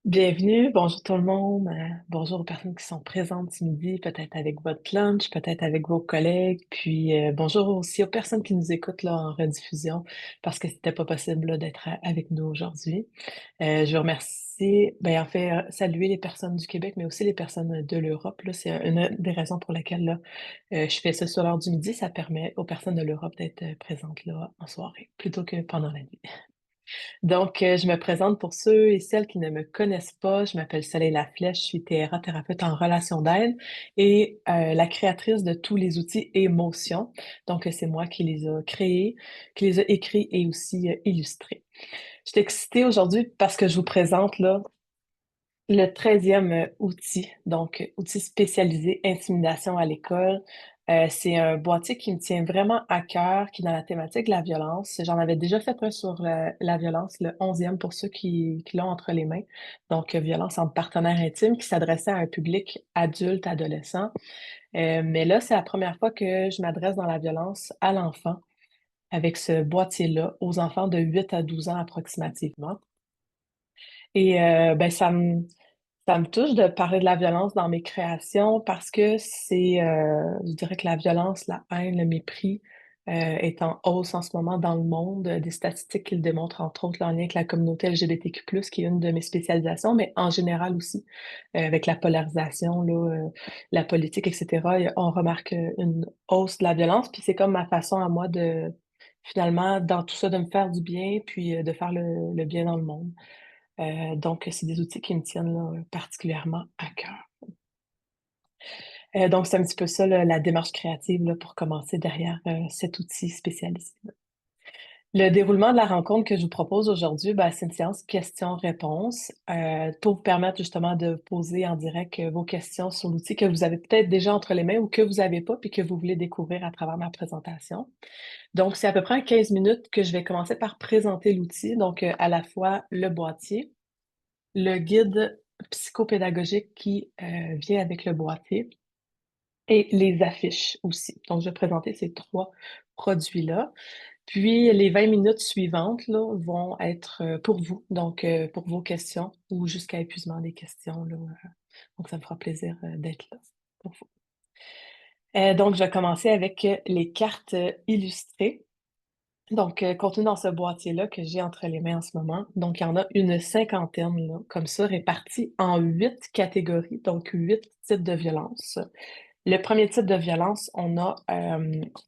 Bienvenue, bonjour tout le monde, bonjour aux personnes qui sont présentes ce midi, peut-être avec votre lunch, peut-être avec vos collègues, puis bonjour aussi aux personnes qui nous écoutent là en rediffusion parce que c'était pas possible là, d'être avec nous aujourd'hui. Je vous remercie, ben en fait, saluer les personnes du Québec, mais aussi les personnes de l'Europe. Là, c'est une des raisons pour lesquelles là, je fais ça sur l'heure du midi, ça permet aux personnes de l'Europe d'être présentes là en soirée plutôt que pendant la nuit. Donc, je me présente pour ceux et celles qui ne me connaissent pas. Je m'appelle Soleil Laflèche, je suis thérapeute en relation d'aide et la créatrice de tous les outils émotions. Donc, c'est moi qui les a créés, qui les a écrits et aussi illustrés. Je suis excitée aujourd'hui parce que je vous présente là le 13e outil, donc outil spécialisé intimidation à l'école. C'est un boîtier qui me tient vraiment à cœur, qui est dans la thématique de la violence. J'en avais déjà fait un sur la violence, le 11e pour ceux qui l'ont entre les mains. Donc, violence entre partenaires intimes qui s'adressait à un public adulte, adolescent. Mais là, c'est la première fois que je m'adresse dans la violence à l'enfant avec ce boîtier-là, aux enfants de 8 à 12 ans approximativement. Et ben, ça me touche de parler de la violence dans mes créations parce que je dirais que la violence, la haine, le mépris est en hausse en ce moment dans le monde. Des statistiques qui le démontrent, entre autres, là, en lien avec la communauté LGBTQ+, qui est une de mes spécialisations, mais en général aussi, avec la polarisation, là, la politique, etc. On remarque une hausse de la violence, puis c'est comme ma façon à moi de, finalement, dans tout ça, de me faire du bien, puis de faire le bien dans le monde. Donc, c'est des outils qui me tiennent là, particulièrement à cœur. Donc, c'est un petit peu ça, là, la démarche créative là, pour commencer derrière cet outil spécialisé. Le déroulement de la rencontre que je vous propose aujourd'hui, ben, c'est une séance questions-réponses pour vous permettre justement de poser en direct vos questions sur l'outil que vous avez peut-être déjà entre les mains ou que vous n'avez pas puis que vous voulez découvrir à travers ma présentation. Donc, c'est à peu près en 15 minutes que je vais commencer par présenter l'outil, donc à la fois le boîtier, le guide psychopédagogique qui vient avec le boîtier et les affiches aussi. Donc, je vais présenter ces trois produits-là. Puis, les 20 minutes suivantes là, vont être pour vous, donc pour vos questions ou jusqu'à épuisement des questions. Là. Donc, ça me fera plaisir d'être là pour vous. Donc, je vais commencer avec les cartes illustrées. Donc, contenu dans ce boîtier-là que j'ai entre les mains en ce moment. Donc, il y en a une cinquantaine, là, comme ça, répartis en 8 catégories, donc 8 types de violences. Le premier type de violence, on a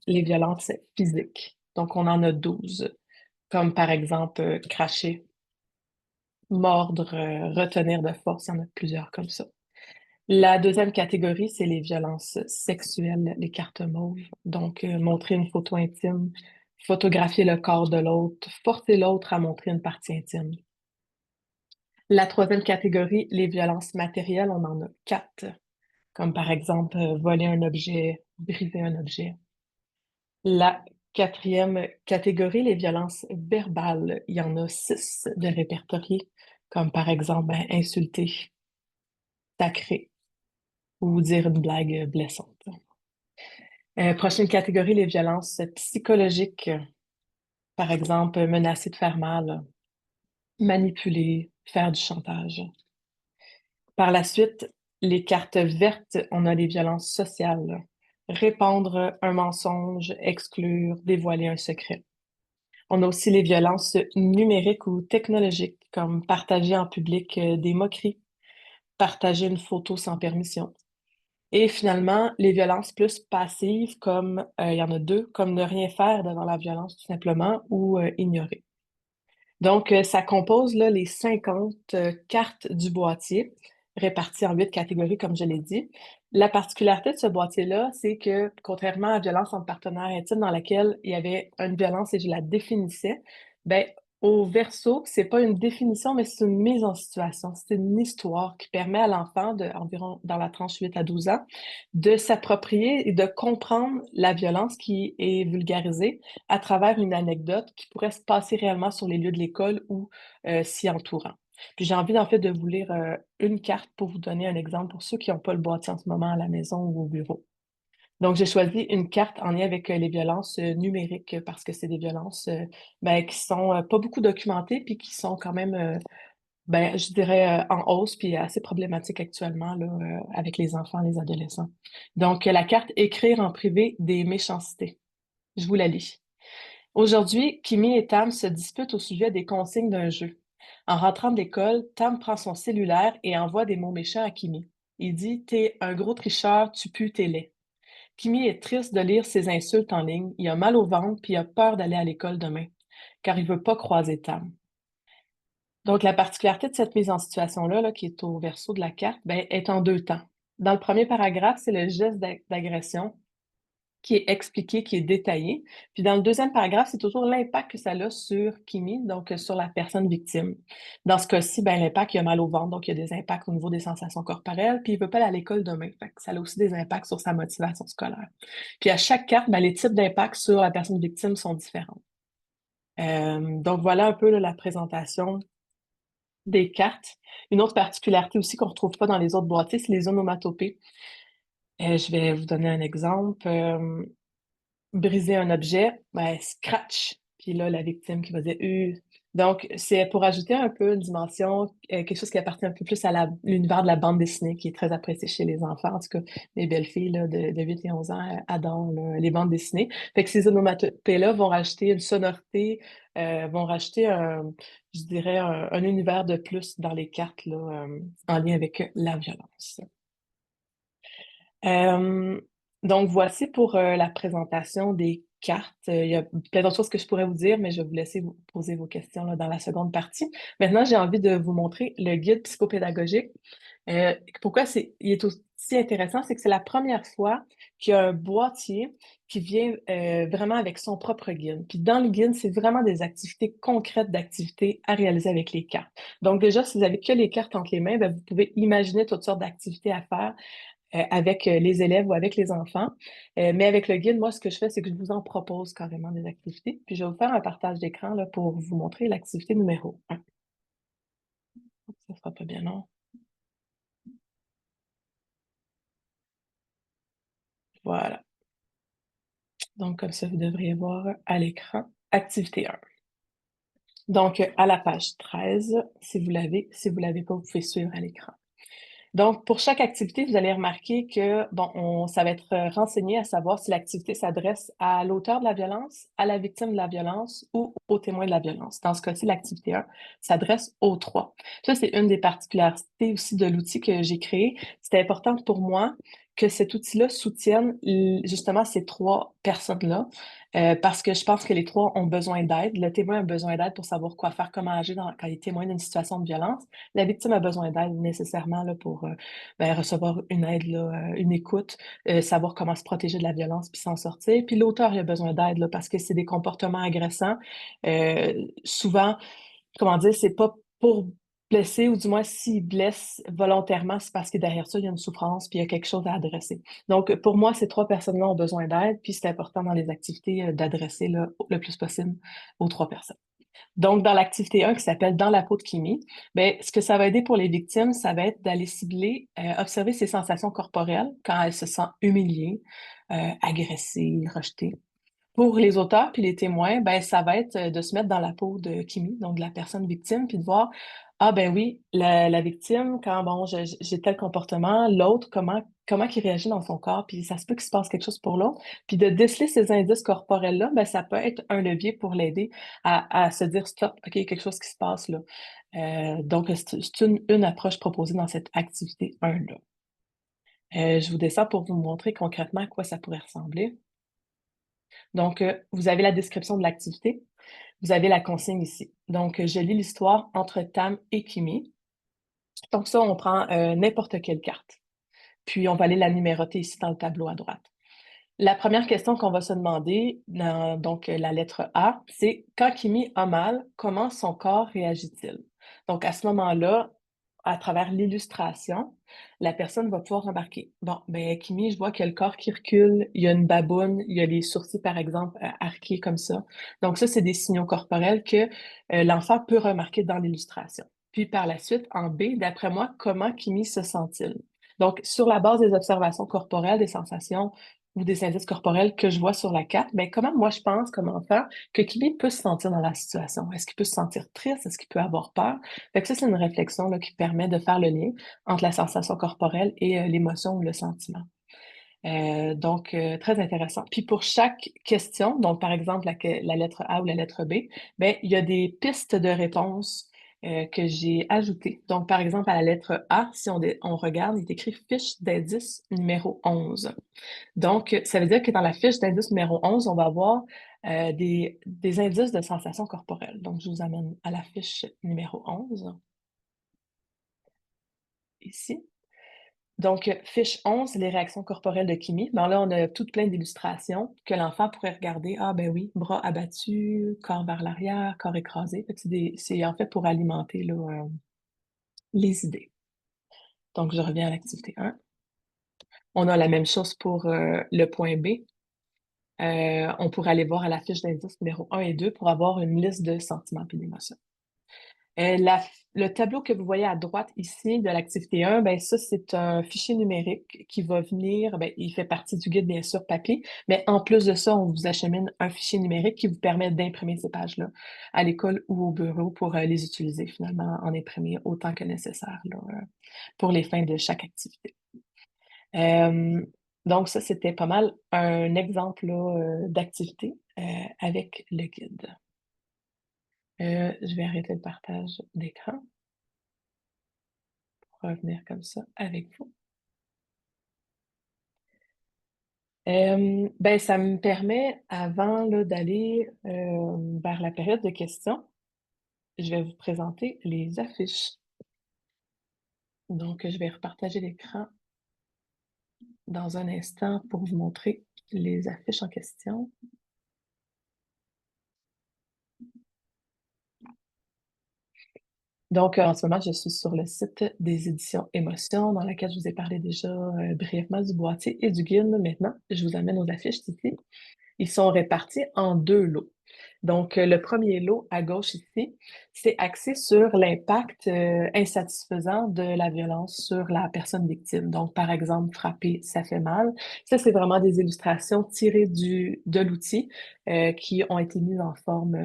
les violences physiques. Donc, on en a 12, comme par exemple cracher, mordre, retenir de force. Il y en a plusieurs comme ça. La deuxième catégorie, c'est les violences sexuelles, les cartes mauves. Donc, montrer une photo intime, photographier le corps de l'autre, forcer l'autre à montrer une partie intime. La troisième catégorie, les violences matérielles, on en a 4, comme par exemple voler un objet, briser un objet. La quatrième catégorie, les violences verbales, il y en a 6 de répertoriés, comme par exemple insulter, sacrer ou dire une blague blessante. Prochaine catégorie, les violences psychologiques. Par exemple, menacer de faire mal, manipuler, faire du chantage. Par la suite, les cartes vertes, on a les violences sociales. Répandre un mensonge, exclure, dévoiler un secret. On a aussi les violences numériques ou technologiques, comme partager en public des moqueries, partager une photo sans permission. Et finalement, les violences plus passives, comme il y en a 2, comme ne rien faire devant la violence tout simplement ou ignorer. Donc, ça compose là, les 50 cartes du boîtier, réparties en 8 catégories, comme je l'ai dit. La particularité de ce boîtier-là, c'est que, contrairement à la violence entre partenaires intimes, dans laquelle il y avait une violence et je la définissais, ben, au verso, c'est pas une définition, mais c'est une mise en situation. C'est une histoire qui permet à l'enfant de environ dans la tranche 8 à 12 ans de s'approprier et de comprendre la violence qui est vulgarisée à travers une anecdote qui pourrait se passer réellement sur les lieux de l'école ou s'y entourant. Puis j'ai envie, en fait, de vous lire une carte pour vous donner un exemple pour ceux qui n'ont pas le boîtier en ce moment à la maison ou au bureau. Donc, j'ai choisi une carte en lien avec les violences numériques parce que c'est des violences ben, qui sont pas beaucoup documentées puis qui sont quand même Ben, je dirais en hausse, puis assez problématique actuellement là, avec les enfants, les adolescents. Donc, la carte écrire en privé des méchancetés. Je vous la lis. Aujourd'hui, Kimi et Tam se disputent au sujet des consignes d'un jeu. En rentrant de l'école, Tam prend son cellulaire et envoie des mots méchants à Kimi. Il dit: T'es un gros tricheur, tu pues, t'es laid. Kimi est triste de lire ces insultes en ligne. Il a mal au ventre puis il a peur d'aller à l'école demain, car il veut pas croiser Tam. Donc, la particularité de cette mise en situation-là, là, qui est au verso de la carte, ben, est en deux temps. Dans le premier paragraphe, c'est le geste d'agression qui est expliqué, qui est détaillé. Puis dans le deuxième paragraphe, c'est toujours l'impact que ça a sur Kimi, donc sur la personne victime. Dans ce cas-ci, ben, l'impact, il a mal au ventre, donc il y a des impacts au niveau des sensations corporelles, puis il veut pas aller à l'école demain. Fait que ça a aussi des impacts sur sa motivation scolaire. Puis à chaque carte, ben, les types d'impacts sur la personne victime sont différents. Donc voilà un peu là, la présentation des cartes. Une autre particularité aussi qu'on ne retrouve pas dans les autres boîtiers, c'est les onomatopées. Je vais vous donner un exemple. Briser un objet, ben, scratch. Puis là, la victime qui va dire Donc, c'est pour ajouter un peu une dimension, quelque chose qui appartient un peu plus à l'univers de la bande dessinée, qui est très apprécié chez les enfants. En tout cas, les belles filles là, de 8 et 11 ans adorent là, les bandes dessinées. Fait que ces onomatopées-là vont rajouter une sonorité, vont rajouter je dirais, un univers de plus dans les cartes là, en lien avec la violence. Euh, donc, voici pour la présentation des cartes. Il y a plein d'autres choses que je pourrais vous dire, mais je vais vous laisser vous poser vos questions là, dans la seconde partie. Maintenant, j'ai envie de vous montrer le guide psychopédagogique. Pourquoi il est aussi intéressant, c'est que c'est la première fois qu'il y a un boîtier qui vient vraiment avec son propre guide. Puis dans le guide, c'est vraiment des activités concrètes d'activités à réaliser avec les cartes. Donc déjà, si vous avez que les cartes entre les mains, ben, vous pouvez imaginer toutes sortes d'activités à faire avec les élèves ou avec les enfants. Mais avec le guide, moi, ce que je fais, c'est que je vous en propose carrément des activités. Puis je vais vous faire un partage d'écran là, pour vous montrer l'activité numéro 1. Ça sera pas bien long. Voilà. Donc, comme ça, vous devriez voir à l'écran activité 1. Donc, à la page 13, si vous l'avez, si vous l'avez pas, vous pouvez suivre à l'écran. Donc, pour chaque activité, vous allez remarquer que, bon, ça va être renseigné à savoir si l'activité s'adresse à l'auteur de la violence, à la victime de la violence ou au témoin de la violence. Dans ce cas-ci, l'activité 1 s'adresse aux trois. Ça, c'est une des particularités aussi de l'outil que j'ai créé. C'était important pour moi que cet outil-là soutienne justement ces trois personnes-là, parce que je pense que les trois ont besoin d'aide. Le témoin a besoin d'aide pour savoir quoi faire, comment agir quand il est témoin d'une situation de violence. La victime a besoin d'aide nécessairement là, pour ben, recevoir une aide, là, une écoute, savoir comment se protéger de la violence puis s'en sortir. Puis l'auteur il a besoin d'aide là, parce que c'est des comportements agressants. Souvent, comment dire, c'est pas pour blesser ou du moins s'il blesse volontairement, c'est parce que derrière ça, il y a une souffrance puis il y a quelque chose à adresser. Donc, pour moi, ces trois personnes-là ont besoin d'aide puis c'est important dans les activités d'adresser là, le plus possible aux trois personnes. Donc, dans l'activité 1 qui s'appelle Dans la peau de Kimi, ben, ce que ça va aider pour les victimes, ça va être d'aller cibler, observer ses sensations corporelles quand elles se sentent humiliées, agressées, rejetées. Pour les auteurs puis les témoins, ben, ça va être de se mettre dans la peau de Kimi, donc de la personne victime, puis de voir, ah ben oui, la victime, quand bon, j'ai tel comportement, l'autre, comment il réagit dans son corps, puis ça se peut qu'il se passe quelque chose pour l'autre. Puis de déceler ces indices corporels-là, ben, ça peut être un levier pour l'aider à se dire, stop, OK, il y a quelque chose qui se passe là. Donc, c'est une approche proposée dans cette activité 1-là. Je vous descends pour vous montrer concrètement à quoi ça pourrait ressembler. Donc, vous avez la description de l'activité, vous avez la consigne ici. Donc, je lis l'histoire entre Tam et Kimi. Donc, ça, on prend n'importe quelle carte. Puis, on va aller la numéroter ici dans le tableau à droite. La première question qu'on va se demander, dans donc la lettre A, c'est quand Kimi a mal, comment son corps réagit-il? Donc, à ce moment-là, à travers l'illustration, la personne va pouvoir remarquer, bon, ben, Kimi, je vois qu'il y a le corps qui recule, il y a une baboune, il y a les sourcils, par exemple, arqués comme ça. Donc, ça, c'est des signaux corporels que l'enfant peut remarquer dans l'illustration. Puis, par la suite, en B, d'après moi, comment Kimi se sent-il? Donc, sur la base des observations corporelles, des sensations ou des indices corporels que je vois sur la carte, ben, comment moi je pense comme enfant que Kimi peut se sentir dans la situation? Est-ce qu'il peut se sentir triste? Est-ce qu'il peut avoir peur? Fait que ça, c'est une réflexion là, qui permet de faire le lien entre la sensation corporelle et l'émotion ou le sentiment. Donc, très intéressant. Puis pour chaque question, donc par exemple la lettre A ou la lettre B, ben, il y a des pistes de réponse que j'ai ajoutées. Donc, par exemple, à la lettre A, si on regarde, il est écrit fiche d'indice numéro 11. Donc, ça veut dire que dans la fiche d'indice numéro 11, on va avoir des indices de sensations corporelles. Donc, je vous amène à la fiche numéro 11, ici. Donc, fiche 11, les réactions corporelles de Kimi. Ben là, on a toutes plein d'illustrations que l'enfant pourrait regarder. Ah ben oui, bras abattus, corps vers l'arrière, corps écrasé. Fait que c'est en fait pour alimenter là, les idées. Donc, je reviens à l'activité 1. On a la même chose pour le point B. On pourrait aller voir à la fiche d'indice numéro 1 et 2 pour avoir une liste de sentiments et d'émotions. Le tableau que vous voyez à droite ici de l'activité 1, ben ça, c'est un fichier numérique qui va venir, ben, il fait partie du guide, bien sûr, papier, mais en plus de ça, on vous achemine un fichier numérique qui vous permet d'imprimer ces pages-là à l'école ou au bureau pour les utiliser finalement, en imprimer autant que nécessaire là, pour les fins de chaque activité. Euh, donc ça, c'était pas mal un exemple là, d'activité avec le guide. Je vais arrêter le partage d'écran pour revenir comme ça avec vous. Ben, ça me permet, avant là, d'aller vers la période de questions, je vais vous présenter les affiches. Donc, je vais repartager l'écran dans un instant pour vous montrer les affiches en question. Donc, en ce moment, je suis sur le site des éditions Émotions, dans laquelle je vous ai parlé déjà brièvement du boîtier et du guide. Maintenant, je vous amène aux affiches ici. Ils sont répartis en deux lots. Donc, le premier lot à gauche ici, c'est axé sur l'impact insatisfaisant de la violence sur la personne victime. Donc, par exemple, frapper, ça fait mal. Ça, c'est vraiment des illustrations tirées de l'outil qui ont été mises en forme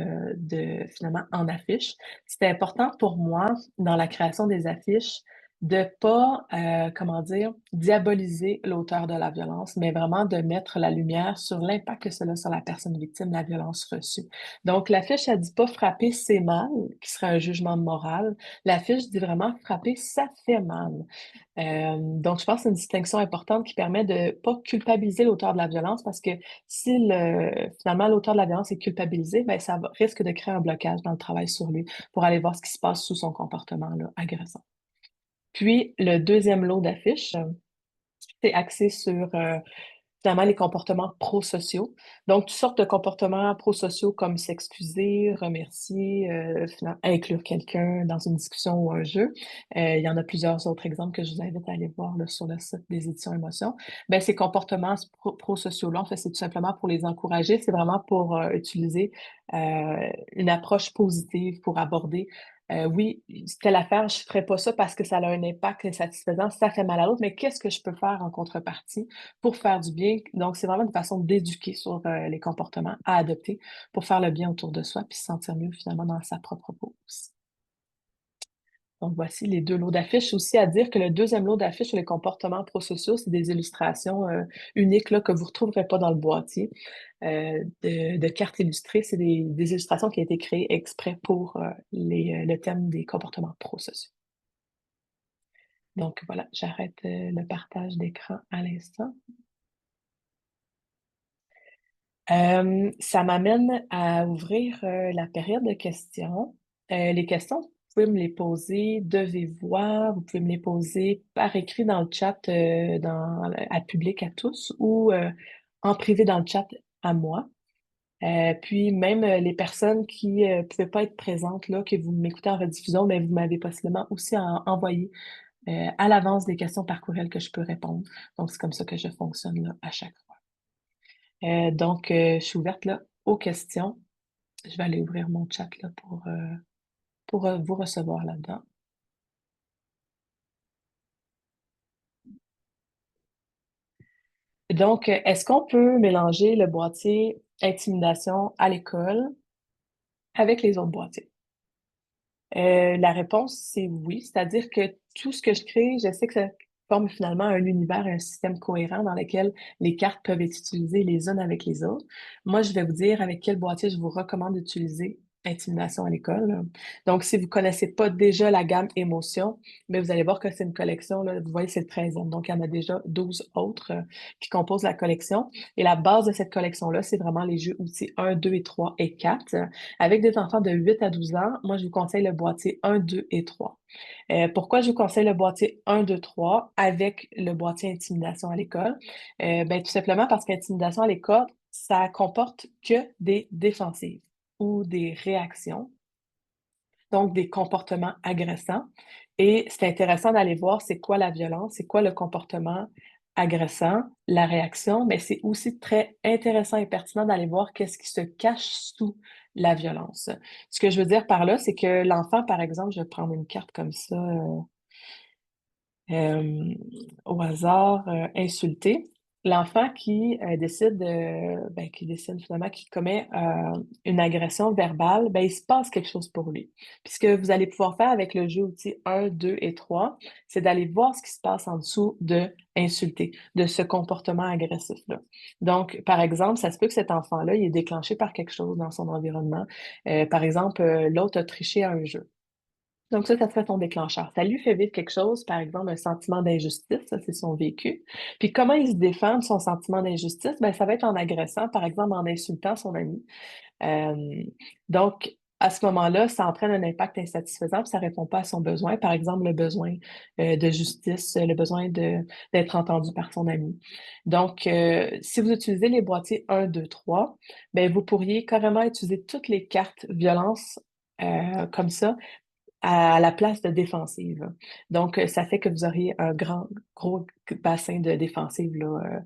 finalement, en affiche. C'était important pour moi, dans la création des affiches, de pas, comment dire, diaboliser l'auteur de la violence, mais vraiment de mettre la lumière sur l'impact que cela a sur la personne victime, la violence reçue. Donc, la fiche, elle dit pas frapper, c'est mal, qui serait un jugement moral. La fiche dit vraiment frapper, ça fait mal. Donc, je pense que c'est une distinction importante qui permet de pas culpabiliser l'auteur de la violence parce que si finalement l'auteur de la violence est culpabilisé, ben, ça risque de créer un blocage dans le travail sur lui pour aller voir ce qui se passe sous son comportement là, agressant. Puis, le deuxième lot d'affiches, c'est axé sur finalement les comportements prosociaux. Donc, toutes sortes de comportements prosociaux comme s'excuser, remercier, inclure quelqu'un dans une discussion ou un jeu. Il y en a plusieurs autres exemples que je vous invite à aller voir là, sur le site des éditions Émotions. Ben, ces comportements prosociaux-là, en fait, c'est tout simplement pour les encourager. C'est vraiment pour utiliser une approche positive pour aborder oui, telle affaire, je ne ferais pas ça parce que ça a un impact insatisfaisant, ça fait mal à l'autre, mais qu'est-ce que je peux faire en contrepartie pour faire du bien? Donc, c'est vraiment une façon d'éduquer sur les comportements à adopter pour faire le bien autour de soi puis se sentir mieux finalement dans sa propre peau aussi. Donc, voici les deux lots d'affiches. Aussi à dire que le deuxième lot d'affiches sur les comportements prosociaux, c'est des illustrations uniques là, que vous ne retrouverez pas dans le boîtier de cartes illustrées. C'est des illustrations qui ont été créées exprès pour le thème des comportements prosociaux. Donc, voilà, j'arrête le partage d'écran à l'instant. Ça m'amène à ouvrir la période de questions. Les questions, vous pouvez me les poser de vive voix, vous pouvez me les poser par écrit dans le chat à public à tous ou en privé dans le chat à moi. Puis même les personnes qui ne pouvaient pas être présentes là, que vous m'écoutez en rediffusion, mais vous m'avez possiblement aussi envoyé à l'avance des questions par courriel que je peux répondre. Donc c'est comme ça que je fonctionne là, à chaque fois. Donc, je suis ouverte là aux questions. Je vais aller ouvrir mon chat là pour vous recevoir là-dedans. Donc, est-ce qu'on peut mélanger le boîtier intimidation à l'école avec les autres boîtiers? La réponse, c'est oui. C'est-à-dire que tout ce que je crée, je sais que ça forme finalement un univers, un système cohérent dans lequel les cartes peuvent être utilisées les unes avec les autres. Moi, je vais vous dire avec quel boîtier je vous recommande d'utiliser Intimidation à l'école. Donc, si vous connaissez pas déjà la gamme Émotion, mais vous allez voir que c'est une collection, là, vous voyez, c'est le 13e. Donc, il y en a déjà 12 autres qui composent la collection. Et la base de cette collection-là, c'est vraiment les jeux outils 1, 2 et 3 et 4. Avec des enfants de 8 à 12 ans, moi, je vous conseille le boîtier 1, 2 et 3. Pourquoi je vous conseille le boîtier 1, 2, 3 avec le boîtier intimidation à l'école? Ben, tout simplement parce qu'intimidation à l'école, ça comporte que des défensives ou des réactions, donc des comportements agressants. Et c'est intéressant d'aller voir c'est quoi la violence, c'est quoi le comportement agressant, la réaction, mais c'est aussi très intéressant et pertinent d'aller voir qu'est-ce qui se cache sous la violence. Ce que je veux dire par là, c'est que l'enfant, par exemple, je vais prendre une carte comme ça, euh, au hasard, insulté. L'enfant qui décide, ben, qui décide finalement, qui commet une agression verbale, ben, il se passe quelque chose pour lui. Puis ce que vous allez pouvoir faire avec le jeu outil 1, 2 et 3, c'est d'aller voir ce qui se passe en dessous de insulter, de ce comportement agressif-là. Donc, par exemple, ça se peut que cet enfant-là, il est déclenché par quelque chose dans son environnement. Par exemple, l'autre a triché à un jeu. Donc ça serait son déclencheur. Ça lui fait vivre quelque chose, par exemple, un sentiment d'injustice, ça, c'est son vécu. Puis comment il se défend de son sentiment d'injustice? Ben, ça va être en agressant, par exemple, en insultant son ami. Euh, donc, à ce moment-là, ça entraîne un impact insatisfaisant, puis ça répond pas à son besoin. Par exemple, le besoin de justice, le besoin d'être entendu par son ami. Donc, si vous utilisez les boîtiers 1, 2, 3, ben, vous pourriez carrément utiliser toutes les cartes violence comme ça à la place de défensive. Donc, ça fait que vous auriez un gros bassin de défensive là,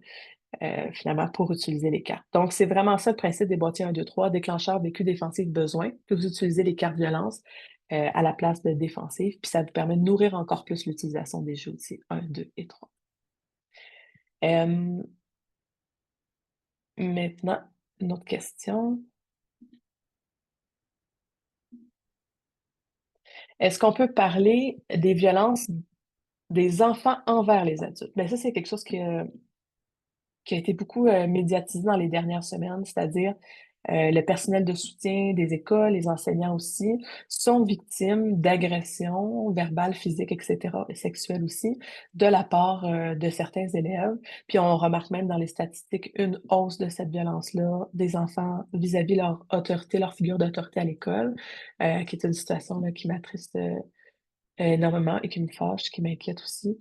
finalement, pour utiliser les cartes. Donc, c'est vraiment ça le principe des boîtiers 1, 2, 3, déclencheur, vécu, défensif, besoin. Puis vous utilisez les cartes violence à la place de défensive, puis ça vous permet de nourrir encore plus l'utilisation des jeux outils 1, 2 et 3. Euh, Maintenant, une autre question. Est-ce qu'on peut parler des violences des enfants envers les adultes? Bien, ça, c'est quelque chose qui a été beaucoup médiatisé dans les dernières semaines, c'est-à-dire le personnel de soutien des écoles, les enseignants aussi, sont victimes d'agressions verbales, physiques, etc., et sexuelles aussi, de la part de certains élèves. Puis on remarque même dans les statistiques une hausse de cette violence-là des enfants vis-à-vis leur autorité, leur figure d'autorité à l'école, qui est une situation là, qui m'attriste énormément et qui me fâche, qui m'inquiète aussi.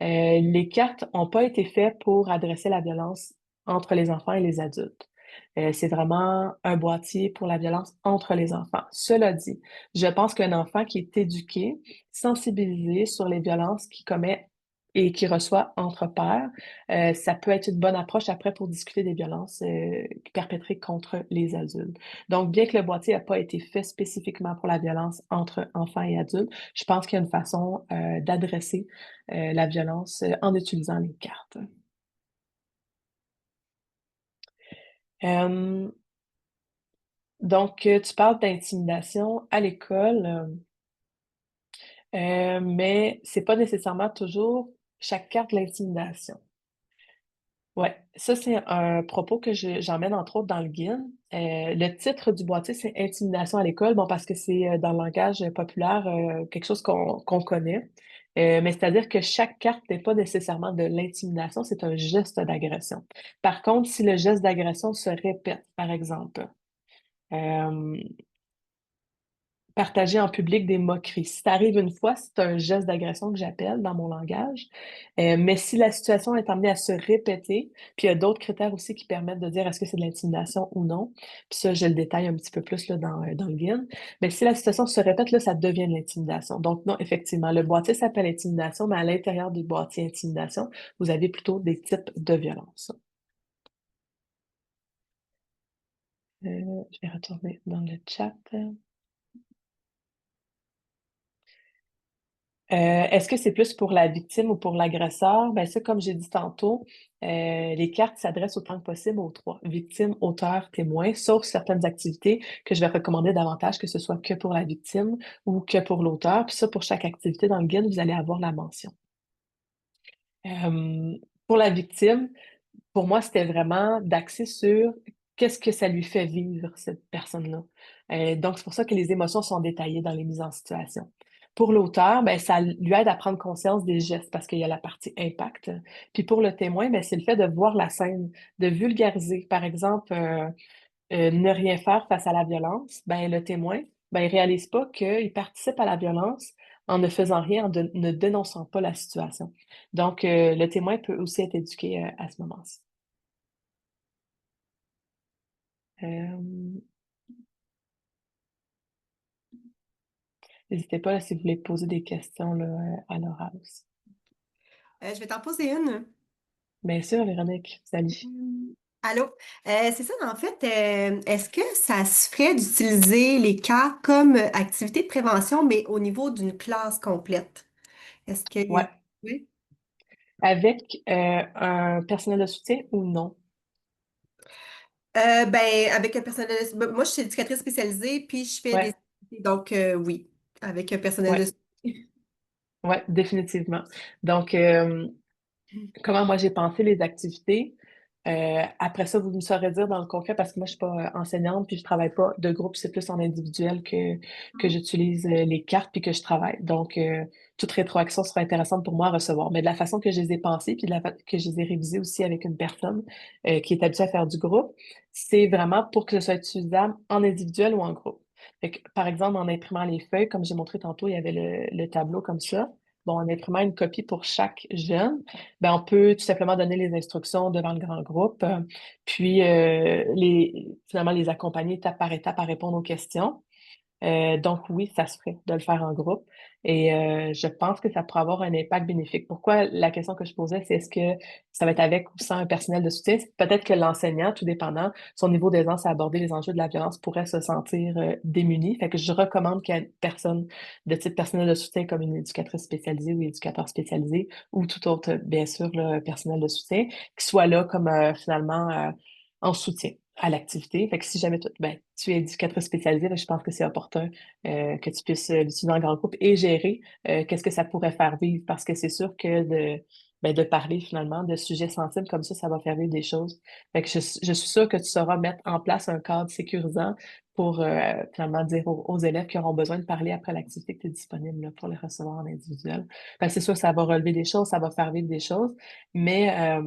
Les cartes n'ont pas été faites pour adresser la violence entre les enfants et les adultes. C'est vraiment un boîtier pour la violence entre les enfants. Cela dit, je pense qu'un enfant qui est éduqué, sensibilisé sur les violences qu'il commet et qui reçoit entre pairs, ça peut être une bonne approche après pour discuter des violences perpétrées contre les adultes. Donc, bien que le boîtier n'a pas été fait spécifiquement pour la violence entre enfants et adultes, je pense qu'il y a une façon d'adresser la violence en utilisant les cartes. Euh, donc, tu parles d'intimidation à l'école, mais c'est pas nécessairement toujours chaque carte de l'intimidation. Ouais, ça c'est un propos que j'emmène entre autres dans le guide. Le titre du boîtier, c'est Intimidation à l'école, bon parce que c'est dans le langage populaire quelque chose qu'on connaît. Mais c'est-à-dire que chaque carte n'est pas nécessairement de l'intimidation, c'est un geste d'agression. Par contre, si le geste d'agression se répète, par exemple, euh, partager en public des moqueries. Si ça arrive une fois, c'est un geste d'agression que j'appelle dans mon langage. Mais si la situation est amenée à se répéter, puis il y a d'autres critères aussi qui permettent de dire est-ce que c'est de l'intimidation ou non. Puis ça, je le détaille un petit peu plus là, dans le guide. Mais si la situation se répète, là, ça devient de l'intimidation. Donc non, effectivement, le boîtier s'appelle intimidation, mais à l'intérieur du boîtier intimidation, vous avez plutôt des types de violence. Je vais retourner dans le chat. Est-ce que c'est plus pour la victime ou pour l'agresseur? Ben ça, comme j'ai dit tantôt, les cartes s'adressent autant que possible aux trois, victime, auteur, témoin, sauf certaines activités que je vais recommander davantage que ce soit que pour la victime ou que pour l'auteur. Puis ça, pour chaque activité dans le guide, vous allez avoir la mention. Euh, pour la victime, pour moi, c'était vraiment d'axer sur qu'est-ce que ça lui fait vivre, cette personne-là. Donc, c'est pour ça que les émotions sont détaillées dans les mises en situation. Pour l'auteur, ben, ça lui aide à prendre conscience des gestes parce qu'il y a la partie impact. Puis pour le témoin, ben, c'est le fait de voir la scène, de vulgariser. Par exemple, ne rien faire face à la violence, ben, le témoin, ben, il réalise pas qu'il participe à la violence en ne faisant rien, ne dénonçant pas la situation. Donc, le témoin peut aussi être éduqué à ce moment-ci. Euh, N'hésitez pas là, si vous voulez poser des questions là, à l'oral aussi. Je vais t'en poser une. Bien sûr, Véronique, salut. Allô? C'est ça, en fait, est-ce que ça se ferait d'utiliser les cas comme activité de prévention, mais au niveau d'une classe complète? Est-ce que... Ouais. Oui. Avec un personnel de soutien ou non? Ben, avec un personnel... Moi, je suis éducatrice spécialisée, puis je fais des... Ouais, Donc, oui, avec un personnel de ouais, soutien. ouais, définitivement. Donc, comment moi j'ai pensé les activités. Après ça, vous me saurez dire dans le concret parce que moi je suis pas enseignante puis je travaille pas de groupe, c'est plus en individuel que j'utilise les cartes puis que je travaille. Donc toute rétroaction sera intéressante pour moi à recevoir. Mais de la façon que je les ai pensées puis que je les ai révisées aussi avec une personne qui est habituée à faire du groupe, c'est vraiment pour que ce soit utilisable en individuel ou en groupe. Fait que, par exemple, en imprimant les feuilles, comme j'ai montré tantôt, il y avait le tableau comme ça. Bon, en imprimant une copie pour chaque jeune, ben, on peut tout simplement donner les instructions devant le grand groupe, puis finalement les accompagner étape par étape à répondre aux questions. Donc oui, ça se ferait de le faire en groupe et je pense que ça pourrait avoir un impact bénéfique. Pourquoi la question que je posais, c'est est-ce que ça va être avec ou sans un personnel de soutien? Peut-être que l'enseignant, tout dépendant, son niveau d'aisance à aborder les enjeux de la violence pourrait se sentir démuni. Fait que je recommande qu'il y ait une personne de type personnel de soutien comme une éducatrice spécialisée ou éducateur spécialisé ou tout autre, bien sûr, là, personnel de soutien, qui soit là comme finalement en soutien à l'activité. Fait que si jamais ben, tu es éducatrice spécialisée, là, je pense que c'est opportun que tu puisses l'utiliser en grand groupe et gérer qu'est-ce que ça pourrait faire vivre parce que c'est sûr que de parler finalement de sujets sensibles comme ça va faire vivre des choses. Fait que je suis sûre que tu sauras mettre en place un cadre sécurisant pour finalement dire aux élèves qui auront besoin de parler après l'activité que tu es disponible là, pour les recevoir en individuel. Fait que c'est sûr que ça va relever des choses, ça va faire vivre des choses, mais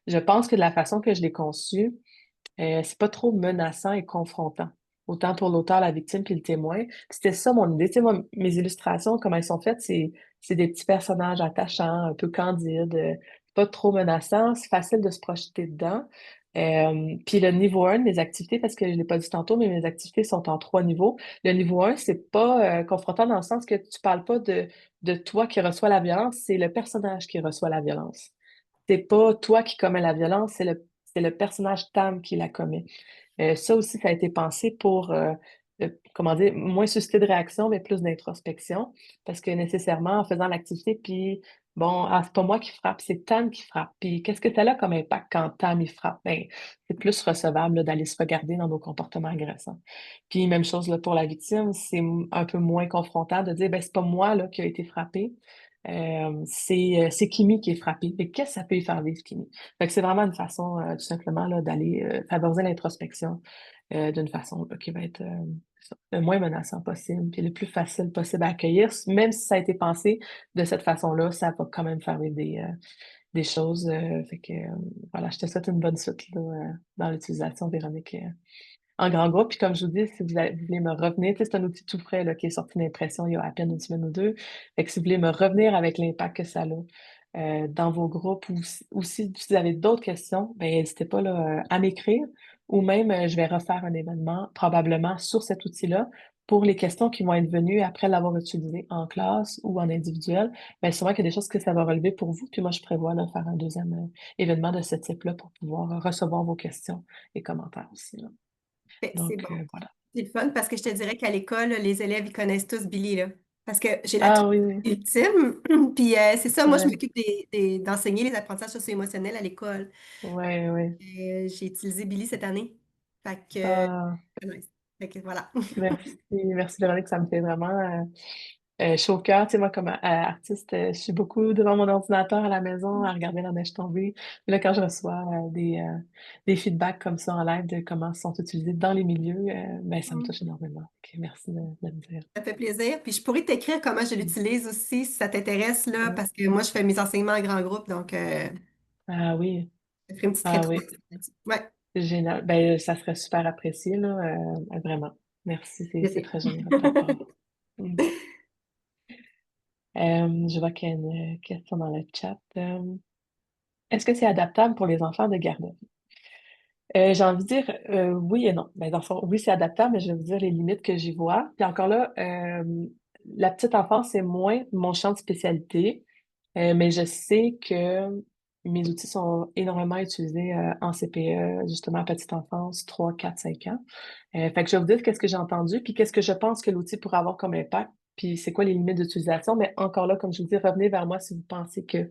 je pense que de la façon que je l'ai conçue, c'est pas trop menaçant et confrontant. Autant pour l'auteur, la victime, puis le témoin. Puis c'était ça mon idée. Tu sais, moi, mes illustrations, comment elles sont faites, c'est des petits personnages attachants, un peu candides, pas trop menaçants, c'est facile de se projeter dedans. Puis le niveau 1 des activités, parce que je l'ai pas dit tantôt, mais mes activités sont en 3 niveaux. Le niveau 1, c'est pas confrontant dans le sens que tu parles pas de toi qui reçois la violence, c'est le personnage qui reçoit la violence. C'est pas toi qui commets la violence, c'est le personnage Tam qui la commet. Ça aussi, ça a été pensé pour, comment dire, moins susciter de réaction, mais plus d'introspection. Parce que nécessairement, en faisant l'activité, puis bon, ah, c'est pas moi qui frappe, c'est Tam qui frappe. Puis qu'est-ce que ça a comme impact quand Tam il frappe? Ben, c'est plus recevable là, d'aller se regarder dans nos comportements agressants. Puis même chose là, pour la victime, c'est un peu moins confrontant de dire, ben, c'est pas moi là, qui a été frappé. C'est Kimi qui est frappé. Mais qu'est-ce que ça peut y faire vivre, Kimi? Fait que c'est vraiment une façon, tout simplement, là, d'aller favoriser l'introspection d'une façon là, qui va être le moins menaçant possible, puis le plus facile possible à accueillir. Même si ça a été pensé de cette façon-là, ça va quand même faire vivre des choses. Fait que voilà, je te souhaite une bonne suite là, dans l'utilisation, Véronique, en grand groupe. Puis comme je vous dis, si vous voulez me revenir, tu sais, c'est un outil tout frais là, qui est sorti d'impression il y a à peine une semaine ou deux. Fait que si vous voulez me revenir avec l'impact que ça a dans vos groupes ou si vous avez d'autres questions, ben n'hésitez pas là, à m'écrire ou même je vais refaire un événement probablement sur cet outil-là pour les questions qui vont être venues après l'avoir utilisé en classe ou en individuel. Ben sûrement qu'il y a des choses que ça va relever pour vous. Puis moi, je prévois de faire un deuxième événement de ce type-là pour pouvoir recevoir vos questions et commentaires aussi, là. Ben, c'est Donc, bon. voilà. C'est le fun parce que je te dirais qu'à l'école, les élèves, ils connaissent tous Billy, là. parce que j'ai la Ah trouble oui, oui, ultime. Puis c'est ça, moi, je ouais, m'occupe d'enseigner les apprentissages socio-émotionnels à l'école. ouais, ouais. J'ai utilisé Billy cette année. Fait que, Ah, nice. Fait que voilà. merci, merci Véronique, ça me fait vraiment chaud au cœur. Tu sais, moi, comme artiste, je suis beaucoup devant mon ordinateur à la maison à regarder la neige tomber. Puis là, quand je reçois des feedbacks comme ça en live de comment ils sont utilisés dans les milieux, ben, ça me touche énormément. Ok, merci de me dire. Ça fait plaisir. Puis je pourrais t'écrire comment je Mm. l'utilise aussi si ça t'intéresse, là, Ouais. parce que moi, je fais mes enseignements en grand groupe, donc Ah oui, je ferai une petite ah rétro. oui, Ouais, génial. Ben, ça serait super apprécié, là, vraiment. Merci, c'est plaisir. très généreux de ta part. Bon. Je vois qu'il y a une question dans le chat. Est-ce que c'est adaptable pour les enfants de garder? J'ai envie de dire oui et non. Ben, dans le fond, oui, c'est adaptable, mais je vais vous dire les limites que j'y vois. Puis encore là, la petite enfance, c'est moins mon champ de spécialité, mais je sais que mes outils sont énormément utilisés en CPE, justement, à petite enfance, 3, 4, 5 ans. Fait que je vais vous dire qu'est-ce que j'ai entendu, puis qu'est-ce que je pense que l'outil pourrait avoir comme impact, puis c'est quoi les limites d'utilisation. Mais encore là, comme je vous dis, revenez vers moi si vous pensez que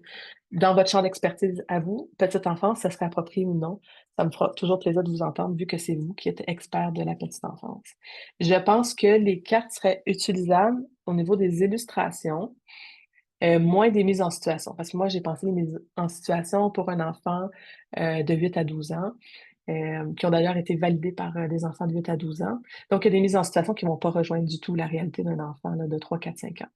dans votre champ d'expertise à vous, petite enfance, ça serait approprié ou non. Ça me fera toujours plaisir de vous entendre, vu que c'est vous qui êtes expert de la petite enfance. Je pense que les cartes seraient utilisables au niveau des illustrations, moins des mises en situation. Parce que moi, j'ai pensé des mises en situation pour un enfant de 8 à 12 ans qui ont d'ailleurs été validés par des enfants de 8 à 12 ans. Donc, il y a des mises en situation qui ne vont pas rejoindre du tout la réalité d'un enfant là, de 3, 4, 5 ans.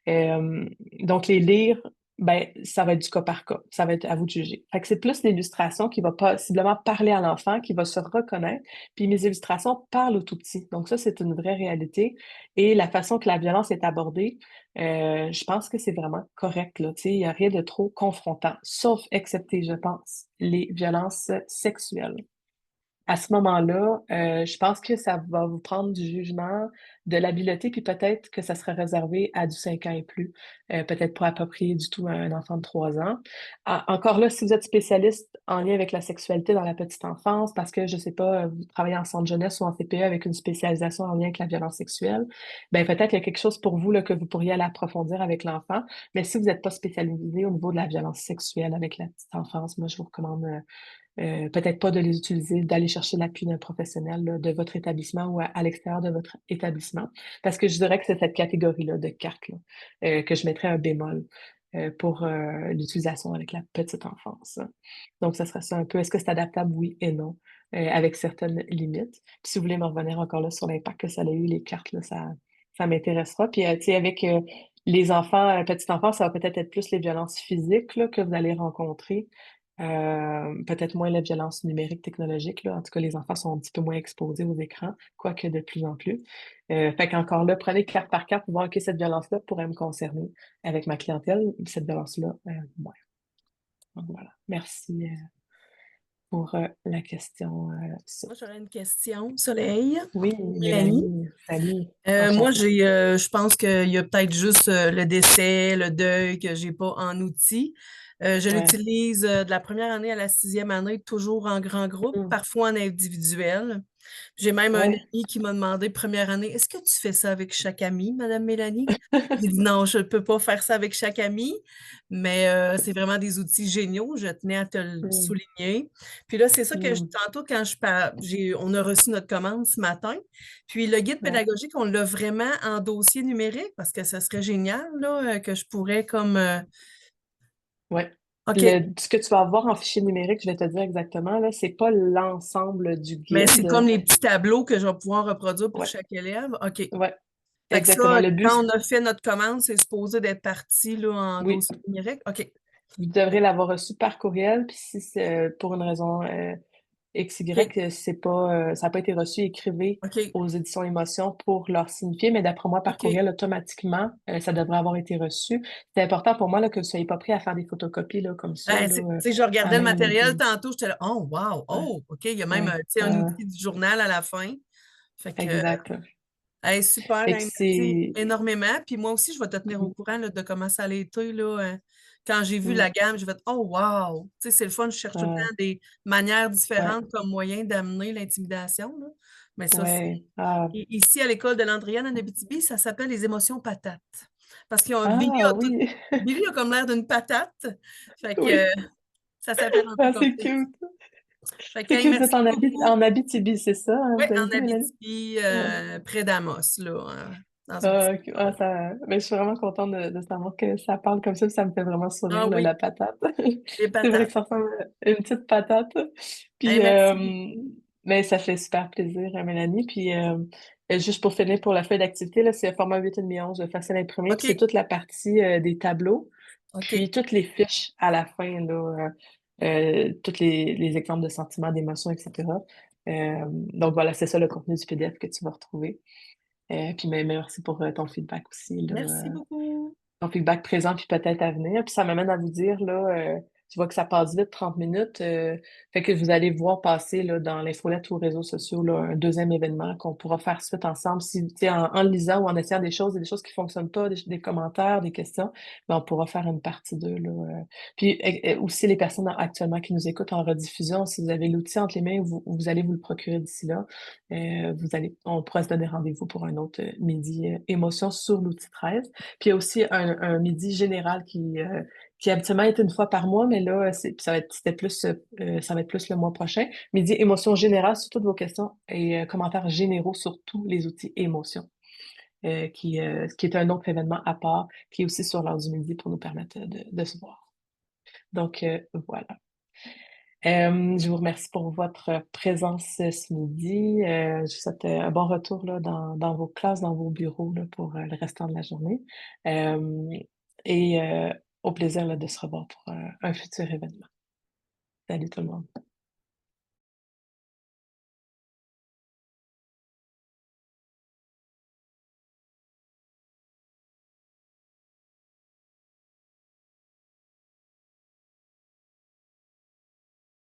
Euh, donc, les lire, ben, ça va être du cas par cas. Ça va être à vous de juger. Fait que c'est plus l'illustration qui va possiblement parler à l'enfant, qui va se reconnaître. Puis mes illustrations parlent au tout petit. Donc, ça, c'est une vraie réalité. Et la façon que la violence est abordée, je pense que c'est vraiment correct, là. Tu sais, il n'y a rien de trop confrontant, sauf excepté, je pense, les violences sexuelles. À ce moment-là, je pense que ça va vous prendre du jugement, de l'habileté, puis peut-être que ça sera réservé à du 5 ans et plus, peut-être pas approprié du tout à un enfant de 3 ans. Encore là, si vous êtes spécialiste en lien avec la sexualité dans la petite enfance, parce que, je sais pas, vous travaillez en centre jeunesse ou en CPE avec une spécialisation en lien avec la violence sexuelle, ben peut-être qu'il y a quelque chose pour vous là, que vous pourriez aller approfondir avec l'enfant. Mais si vous n'êtes pas spécialisé au niveau de la violence sexuelle avec la petite enfance, moi, je vous recommande peut-être pas de les utiliser, d'aller chercher l'appui d'un professionnel là, de votre établissement ou à l'extérieur de votre établissement. Parce que je dirais que c'est cette catégorie-là de cartes là, que je mettrais un bémol pour l'utilisation avec la petite enfance. Donc, ça serait ça un peu. Est-ce que c'est adaptable? Oui et non, avec certaines limites. Puis si vous voulez me revenir encore là sur l'impact que ça a eu, les cartes, là, ça m'intéressera. Puis, tu sais, avec les enfants, petits enfants, ça va peut-être être plus les violences physiques là, que vous allez rencontrer. Peut-être moins la violence numérique technologique, là. En tout cas, les enfants sont un petit peu moins exposés aux écrans, quoique de plus en plus. Fait qu'encore là, prenez carte par carte pour voir, OK, cette violence-là pourrait me concerner avec ma clientèle, cette violence-là, moins. Donc, voilà. Merci pour la question. Moi, j'aurais une question, Soleil. Oui, Mélanie. Mélanie, salut, Moi, enchantée. je pense qu'il y a peut-être juste le décès, le deuil que j'ai pas en outils. Je Ouais. l'utilise de la première année à la sixième année, toujours en grand groupe, Mm. parfois en individuel. J'ai même un Ouais. ami qui m'a demandé première année, est-ce que tu fais ça avec chaque ami, Madame Mélanie? J'ai dit non, je ne peux pas faire ça avec chaque ami, mais c'est vraiment des outils géniaux. Je tenais à te le Mm. souligner. Puis là, c'est ça que Mm. tantôt, quand on a reçu notre commande ce matin. Puis le guide Ouais. pédagogique, on l'a vraiment en dossier numérique parce que ça serait génial là, que je pourrais comme Ouais. OK, Ce que tu vas avoir en fichier numérique, je vais te dire exactement, là, c'est pas l'ensemble du mais c'est comme guide. les petits tableaux que je vais pouvoir reproduire pour Ouais. chaque élève. OK. Ouais. Fait que Exactement. ça, Le but, quand on a fait notre commande, c'est supposé d'être parti là, en oui, dossier numérique. OK. vous devrez l'avoir reçu par courriel, puis si c'est pour une raison OK. XY, c'est pas, ça n'a pas été reçu, écrivez OK. aux éditions Émotion pour leur signifier, mais d'après moi, par OK. courriel, automatiquement, ça devrait avoir été reçu. C'est important pour moi là, que vous ne soyez pas pris à faire des photocopies là, comme ça, Ben, là, tu sais, je à regardais le main levée. matériel tantôt, j'étais là, oh, wow, Ouais, oh, OK, il y a même ouais, tu sais, un outil du journal à la fin. Fait que, exact. hey, super, Fait que hey, merci c'est... énormément. Puis moi aussi, je vais te tenir au courant là, de comment ça a été. Là, quand j'ai vu Mm, la gamme, j'ai fait, oh, wow! Tu sais, c'est le fun, je cherche tout le ouais, temps des manières ouais, différentes comme moyen d'amener l'intimidation. Là. Mais ça, Ouais. Ah, ici, à l'école de Landriane, en Abitibi, ça s'appelle les émotions patates. Parce qu'ils ont ah oui. Billy a comme l'air d'une patate. Fait que Oui. ça s'appelle un peu Ah, comme c'est ça cute. ici. Fait que, C'est hey, que vous êtes merci beaucoup. En Abitibi, c'est ça, hein, Oui, vous avez en dit, Mélanie? Abitibi, Ouais. près d'Amos, là, dans une Ah, petite ok. Ah, ville. mais je suis vraiment contente de savoir que ça parle comme ça me fait vraiment Ah sourire, là, oui, la patate. les C'est vrai que patates. ça ressemble à une petite patate. Hey, Puis, merci beaucoup. mais ça fait super plaisir, Mélanie. Puis, juste pour finir pour la feuille d'activité, là, c'est un format 8,5-11, facile à imprimer. Puis, c'est OK, toute la partie des tableaux. Puis, OK. toutes les fiches à la fin, là, tous les exemples de sentiments, d'émotions, etc. Donc, voilà, c'est ça le contenu du PDF que tu vas retrouver. Puis mais merci pour ton feedback aussi, là, Merci beaucoup. ton feedback présent puis peut-être à venir. Puis ça m'amène à vous dire, là, tu vois que ça passe vite, 30 minutes. Fait que vous allez voir passer là, dans l'infolette ou aux réseaux sociaux là, un deuxième événement qu'on pourra faire suite ensemble. Si, tu sais, en le lisant ou en essayant des choses qui fonctionnent pas, des commentaires, des questions, ben, on pourra faire une partie 2 là. Puis aussi les personnes actuellement qui nous écoutent en rediffusion, si vous avez l'outil entre les mains, vous allez vous le procurer d'ici là. On pourra se donner rendez-vous pour un autre midi émotion sur l'outil 13. Puis il y a aussi un midi général qui habituellement est une fois par mois, mais là, ça va être plus le mois prochain. Midi émotion générale sur toutes vos questions et commentaires généraux sur tous les outils émotion, qui est un autre événement à part, qui est aussi sur l'heure du midi pour nous permettre de se voir. Donc, voilà. Je vous remercie pour votre présence ce midi. Je vous souhaite un bon retour là, dans vos classes, dans vos bureaux là, pour le restant de la journée. Euh, et au plaisir là, de se revoir pour un futur événement. Salut tout le monde.